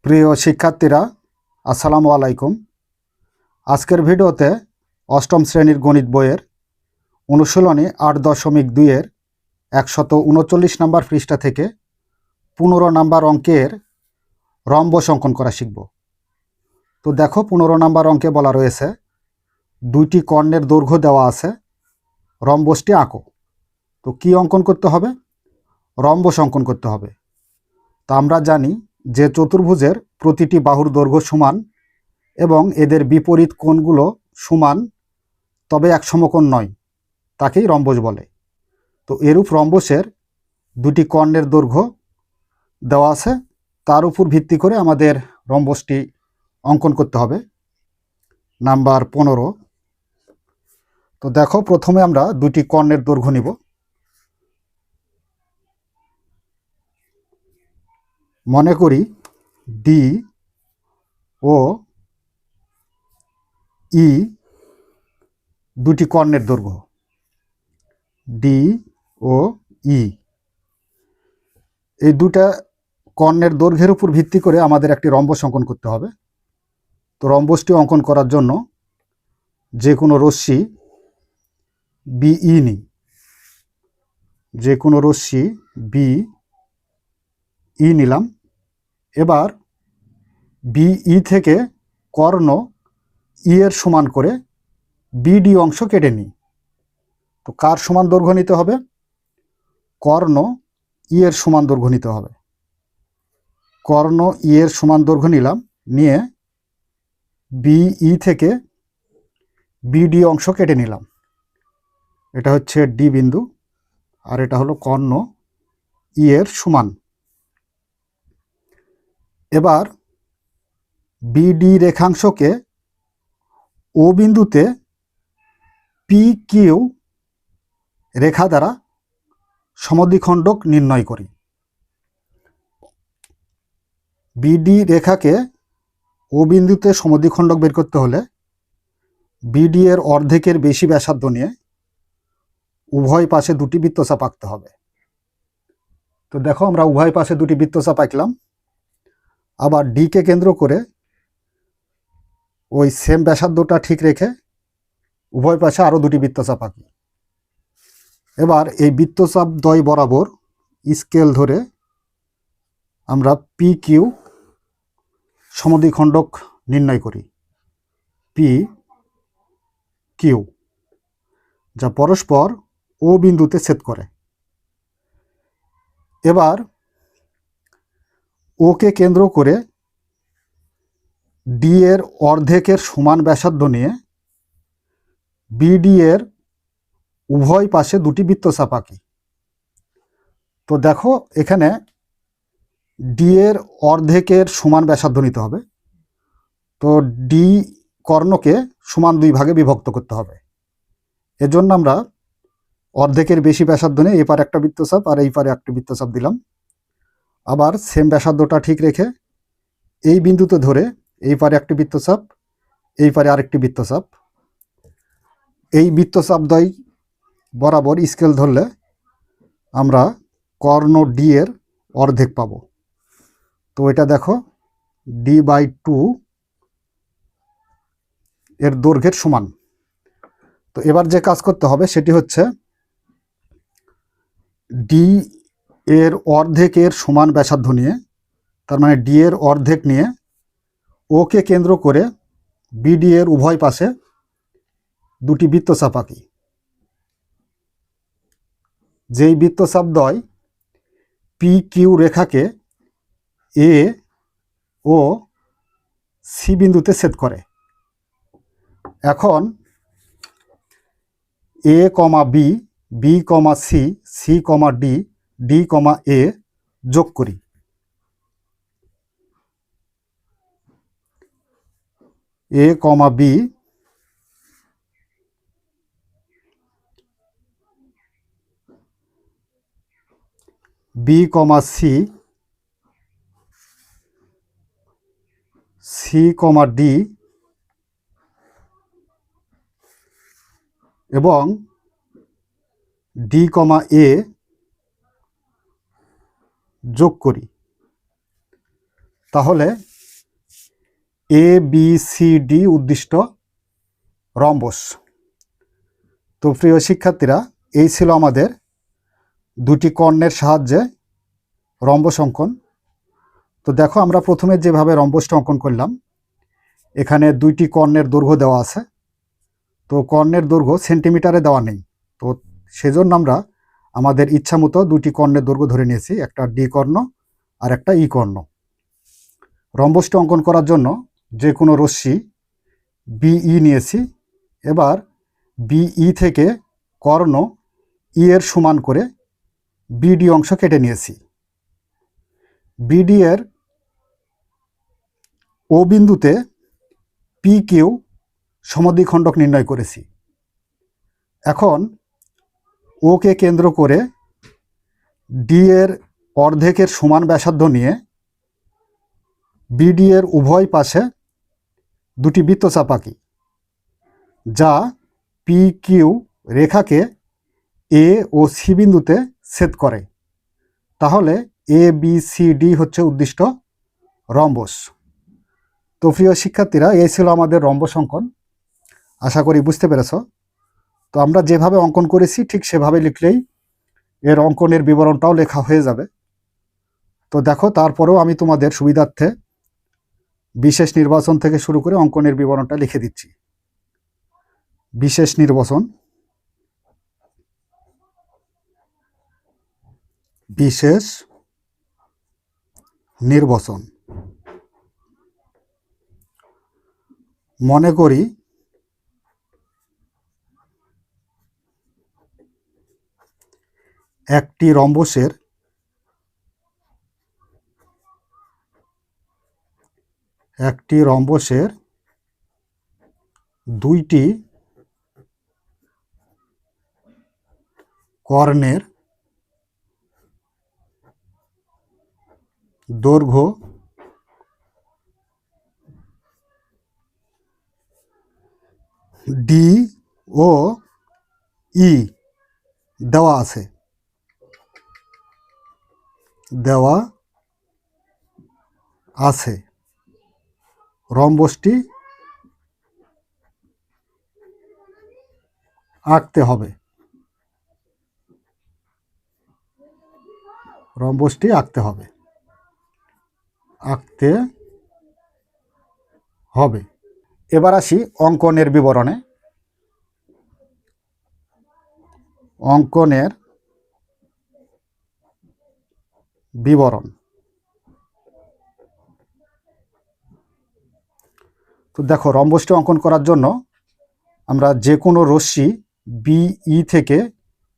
প্রিয় শিক্ষার্থীরা, আসসালামু আলাইকুম। আজকের ভিডিওতে অষ্টম শ্রেণীর গণিত বইয়ের অনুশীলনী ৮.২-এর ১৩৯ নম্বর পৃষ্ঠা থেকে ১৫ নম্বর অঙ্কের রম্বস অঙ্কন করা শিখব। তো দেখো, ১৫ নম্বর অঙ্কে বলা রয়েছে দুইটি কর্ণের দৈর্ঘ্য দেওয়া আছে, রম্বসটি আঁকো। তো কি অঙ্কন করতে হবে? রম্বস অঙ্কন করতে হবে। তো আমরা জানি যে চতুর্ভুজের প্রতিটি বাহুর দৈর্ঘ্য সমান এবং এদের বিপরীত কোণগুলো সমান, তবে এক সমকোণ নয়, তাকেই রম্বস বলে। তো এরূপ রম্বসের দুটি কর্ণের দৈর্ঘ্য দেওয়া আছে, তার উপর ভিত্তি করে আমাদের রম্বসটি অঙ্কন করতে হবে। নাম্বার 15। তো দেখো, প্রথমে আমরা দুটি কর্ণের দৈর্ঘ্য নিব। মনে করি ডি ও ই দুটি কর্ণের দৈর্ঘ্য, ডি ও ই। এই দুটা কর্ণের দৈর্ঘ্যের উপর ভিত্তি করে আমাদের একটি রম্বস অঙ্কন করতে হবে। তো রম্বসটি অঙ্কন করার জন্য যে কোনো রশ্মি বিই নিই, যে কোনো রশ্মি বিই নিলাম। এবার বিই থেকে কর্ণ ই এর সমান করে বিডি অংশ কেটে নিই। তো কার সমান দৈর্ঘ্য নিতে হবে? কর্ণ ই এর সমান দৈর্ঘ্য নিতে হবে। কর্ণ ই এর সমান দৈর্ঘ্য নিলাম, নিয়ে বিই থেকে বিডি অংশ কেটে নিলাম। এটা হচ্ছে ডি বিন্দু, আর এটা হলো কর্ণ ই এর সমান। এবার বিডি রেখাংশকে ও বিন্দুতে পি কিউ রেখা দ্বারা সমদ্বিখণ্ডক নির্ণয় করি। বিডি রেখাকে ও বিন্দুতে সমদ্বিখণ্ডক বের করতে হলে বিডি এর অর্ধেকের বেশি ব্যাসার্ধ নিয়ে উভয় পাশে দুটি বৃত্তচাপ আঁকতে হবে। তো দেখো, আমরা উভয় পাশে দুটি বৃত্তচাপ আঁকলাম। আবার ডিকে কেন্দ্র করে ওই সেম ব্যাসার্ধটা ঠিক রেখে উভয় পাশে আরও দুটি বৃত্তচাপ আঁকি। এবার এই বৃত্তচাপ দ্বয় বরাবর স্কেল ধরে আমরা পি কিউ সমদ্বিখণ্ডক নির্ণয় করি, পি কিউ, যা পরস্পর ও বিন্দুতে ছেদ করে। এবার ওকে কেন্দ্র করে ডি এর অর্ধেকের সমান ব্যাসার্ধ নিয়ে বিডি এর উভয় পাশে দুটি বৃত্তচাপ আঁকি। তো দেখো, এখানে ডি এর অর্ধেকের সমান ব্যাসার্ধ নিতে হবে। তো ডি কর্ণকে সমান দুই ভাগে বিভক্ত করতে হবে। এজন্য আমরা অর্ধেকের বেশি ব্যাসার্ধ নিয়ে এপারে একটা বৃত্তচাপ আর এই পারে একটা বৃত্তচাপ দিলাম। আবার সেম ব্যাসার্ধটা ঠিক রেখে এই বিন্দুতে ধরে এই পারে একটি বৃত্তচাপ, এই পারে আরেকটি বৃত্তচাপ। এই বৃত্তচাপ দ্বয় বরাবর স্কেল ধরলে আমরা কর্ণ ডি এর অর্ধেক পাব। তো এটা দেখো, d/2 এর দৈর্ঘ্যের সমান। তো এবার যে কাজ করতে হবে সেটি হচ্ছে ডি এর অর্ধেকের সমান ব্যাসার্ধ নিয়ে, তার মানে ডি এর অর্ধেক নিয়ে ওকে কেন্দ্র করে বিডি এর উভয় পাশে দুটি বৃত্তচাপ আঁকি। যেই বৃত্তচাপ দ্বয় পি কিউ রেখাকে এ ও সি বিন্দুতে ছেদ করে। এখন এ কমা B, B comma C, c comma D, D কমা এ যোগ করি। এ কমা B, B comma C, c comma D এবং ডি কমা এ যোগ করি। তাহলে ABCD উদ্দিষ্ট রম্বস। তো প্রিয় শিক্ষার্থীরা, এই ছিল আমাদের দুটি কর্ণের সাহায্যে রম্বস অঙ্কন। তো দেখো, আমরা প্রথমে যেভাবে রম্বসটা অঙ্কন করলাম, এখানে দুইটি কর্ণের দৈর্ঘ্য দেওয়া আছে। তো কর্ণের দৈর্ঘ্য সেন্টিমিটারে দেওয়া নেই, তো সেজন্য আমরা আমাদের ইচ্ছা মতো দুটি কর্ণের দৈর্ঘ্য ধরে নিয়েছি, একটা ডি কর্ণ আর একটা ই কর্ণ। রম্বসটা অঙ্কন করার জন্য যে কোনো রশ্মি বিই নিয়েছি। এবার বিই থেকে কর্ণ ই এর সমান করে বিডি অংশ কেটে নিয়েছি। বিডি এর ও বিন্দুতে পি কিউ সমদ্বিখণ্ডক নির্ণয় করেছি। এখন ওকে কেন্দ্র করে ডি এর অর্ধেকের সমান ব্যাসার্ধ নিয়ে বিডি এর উভয় পাশে দুটি বৃত্তচাপ আঁকি, যা পি কিউ রেখাকে এ ও সি বিন্দুতে ছেদ করে। তাহলে ABCD হচ্ছে উদ্দিষ্ট রম্বস। তো প্রিয় শিক্ষার্থীরা, এই ছিল আমাদের রম্বস অঙ্কন। আশা করি বুঝতে পেরেছ। তো আমরা যেভাবে অঙ্কন করেছি ঠিক সেভাবে লিখলেই এর অঙ্কনের বিবরণটাও লেখা হয়ে যাবে। তো দেখো, তারপরেও আমি তোমাদের সুবিধার্থে বিশেষ নির্বাচন থেকে শুরু করে অঙ্কনের বিবরণটা লিখে দিচ্ছি। বিশেষ নির্বাচন, বিশেষ নির্বাচন। মনে করি একটি রম্বসের দুইটি কর্ণের দৈর্ঘ্য ডি ও ই দেওয়া আছে। রম্বসটি আঁকতে হবে। এবার আসি অঙ্কনের বিবরণে। অঙ্কনের বিবরণ। তো দেখো, রম্বসটি অঙ্কন করার জন্য আমরা যে কোনো রশ্মি বিই থেকে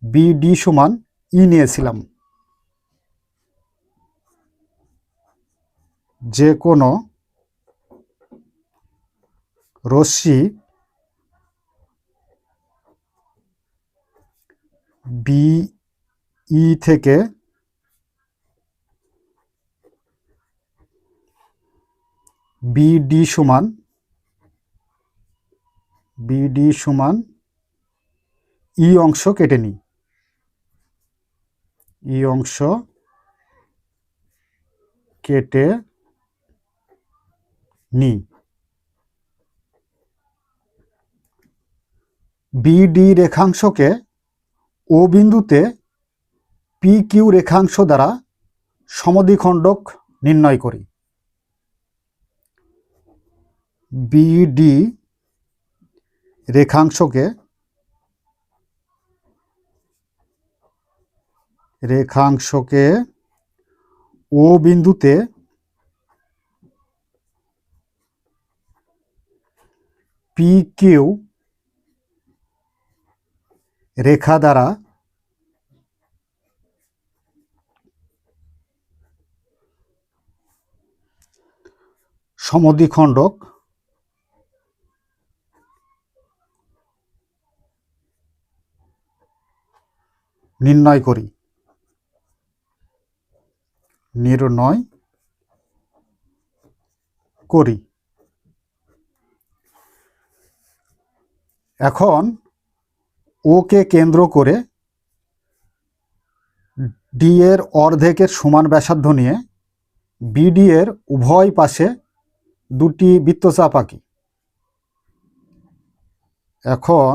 বিডি সমান ই নিয়েছিলাম। যে কোনো রশ্মি বিই থেকে বিডি সমান ই অংশ কেটে নিই। বিডি রেখাংশকে ও বিন্দুতে পি কিউ রেখাংশ দ্বারা সমদ্বিখণ্ডক নির্ণয় করি। বিডি রেখাংশকে ও বিন্দুতে পি কিউ রেখা দ্বারা সমদ্বিখণ্ডক নির্ণয় করি। এখন ওকে কেন্দ্র করে ডি এর অর্ধেকের সমান ব্যাসার্ধ নিয়ে বিডি এর উভয় পাশে দুটি বৃত্তচাপ আঁকি। এখন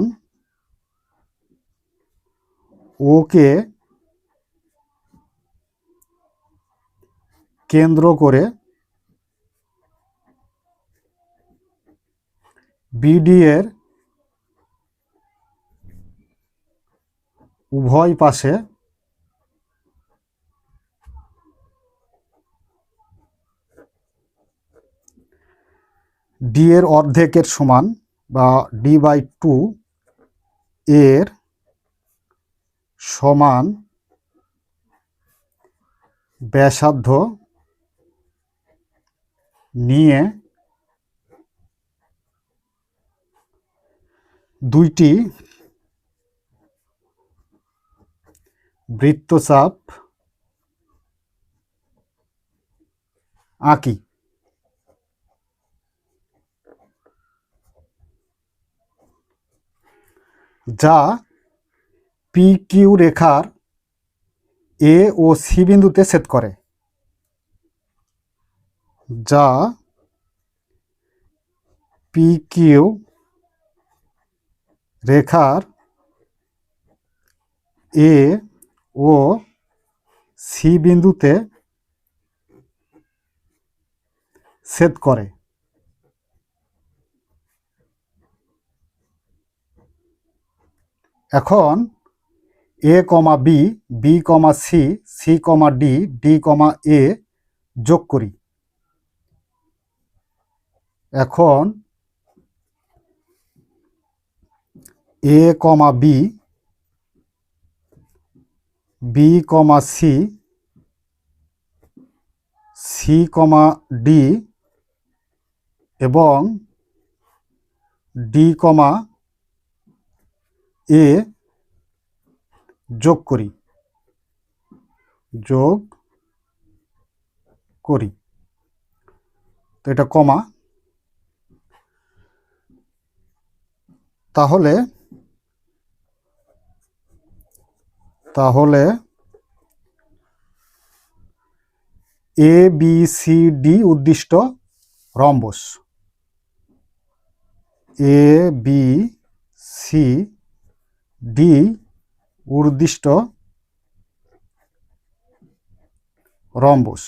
ওকে কেন্দ্র করে বিডি এর উভয় পাশে ডি এর অর্ধেকের সমান বা d/2 এর সমান ব্যাসার্ধ নিয়ে দুইটি বৃত্তচাপ আঁকি। যা পি কিউ রেখার এ ও সি বিন্দুতে ছেদ করে। যা পি কিউ রেখার এ ও সি বিন্দুতে ছেদ করে। এখন এ কমা B, B comma C, c comma D, D কমা এ যোগ করি। এখন এ কমা B, B comma C, c comma D এবং ডি কমা এ যোগ করি। তো এটা কমা। তাহলে A B C D উদ্দিষ্ট rhombus. A B C D উদ্দিষ্ট rhombus.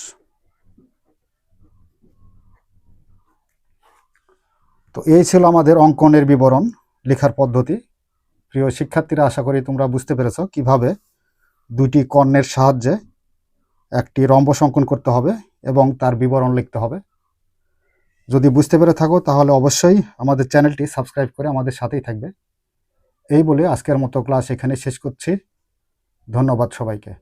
তো এই ছিল আমাদের অঙ্কনের বিবরণ, লেখার পদ্ধতি। প্রিয় শিক্ষার্থীরা, আশা করি তোমরা বুঝতে পেরেছ কিভাবে দুটি কর্ণের সাহায্যে একটি রম্বস অঙ্কন করতে হবে এবং তার বিবরণ লিখতে হবে। যদি বুঝতে পেরে থাকো তাহলে অবশ্যই আমাদের চ্যানেলটি সাবস্ক্রাইব করে আমাদের সাথেই থাকবে। এই বলে আজকের মতো ক্লাস এখানে শেষ করছি। ধন্যবাদ সবাইকে।